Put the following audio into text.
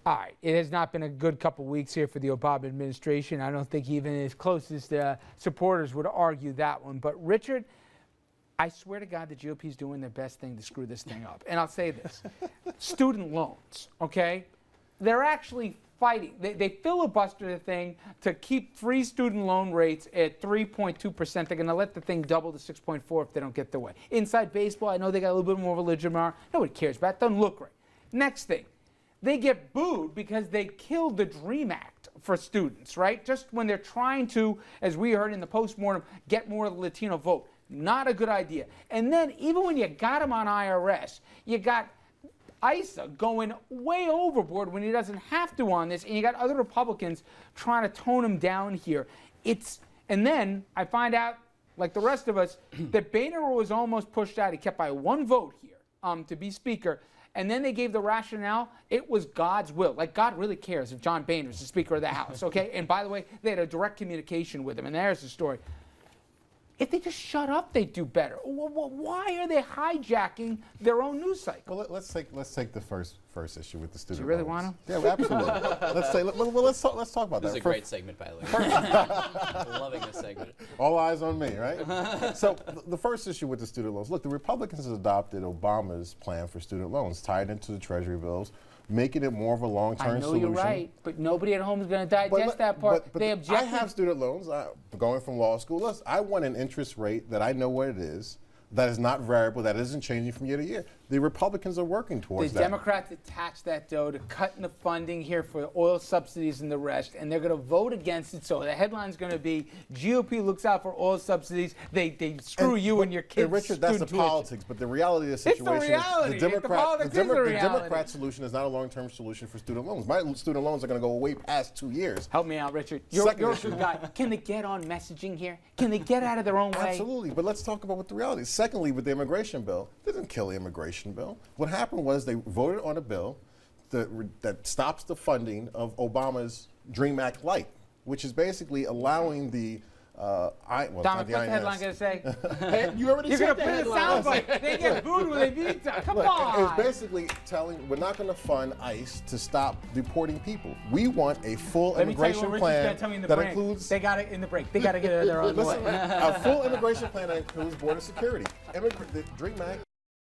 All right, it has not been a good couple weeks here for the Obama administration. I don't think even his closest supporters would argue that one. But Richard, I swear to God, the GOP is doing their best thing to screw this thing up. And I'll say this, student loans, okay? They're actually fighting. They filibuster the thing to keep free student loan rates at 3.2%. They're going to let the thing double to 6.4 if they don't get their way. Inside baseball, I know they got a little bit more of a religion. Nobody cares about it. Doesn't look right. Next thing. They get booed because they killed the DREAM Act for students, right? Just when they're trying to, as we heard in the postmortem, get more of the Latino vote. Not a good idea. And then even when you got them on IRS, you got ISA going way overboard when he doesn't have to on this, and you got other Republicans trying to tone him down here. And then I find out, like the rest of us, that Boehner was almost pushed out. He kept by one vote here to be Speaker. And then they gave the rationale, it was God's will. Like, God really cares if John Boehner is the Speaker of the House, okay? And by the way, they had a direct communication with him, and there's the story. If they just shut up, they'd do better. Why are they hijacking their own news cycle? Well, let's take the first issue with the student. Do you really loans. want to? Yeah, absolutely. let's talk about that. This is a great segment, by the way. I'm loving this segment. All eyes on me, right? So the first issue with the student loans. Look, the Republicans adopted Obama's plan for student loans, tied into the Treasury bills, making it more of a long-term solution. I know you're right, but nobody at home is going to digest that part. But they object. I have student loans. Going from law school, listen, I want an interest rate that I know what it is, that is not variable, that isn't changing from year to year. The Republicans are working towards that. The Democrats attach that, though, to cutting the funding here for oil subsidies and the rest, and they're going to vote against it. So the headline's going to be, GOP looks out for oil subsidies. They screw you and your kids. And Richard, that's the politics, but the reality of the situation is the Democrat solution is not a long-term solution for student loans. My student loans are going to go way past 2 years. Help me out, Richard. You're a good guy. Can they get on messaging here? Can they get out of their own way? Absolutely, but let's talk about what the reality is. Secondly, with the immigration bill, they didn't kill the immigration bill. What happened was they voted on a bill that stops the funding of Obama's DREAM Act Light, which is basically allowing the Dominic, what's the headline going to say? Hey, you already You're said going to put it sound like they get booed when they beat them. Come on. It's basically telling we're not going to fund ICE to stop deporting people. We want a full immigration plan that includes. They got it in the break. They got to get it their own way. A full immigration plan that includes border security. The DREAM Act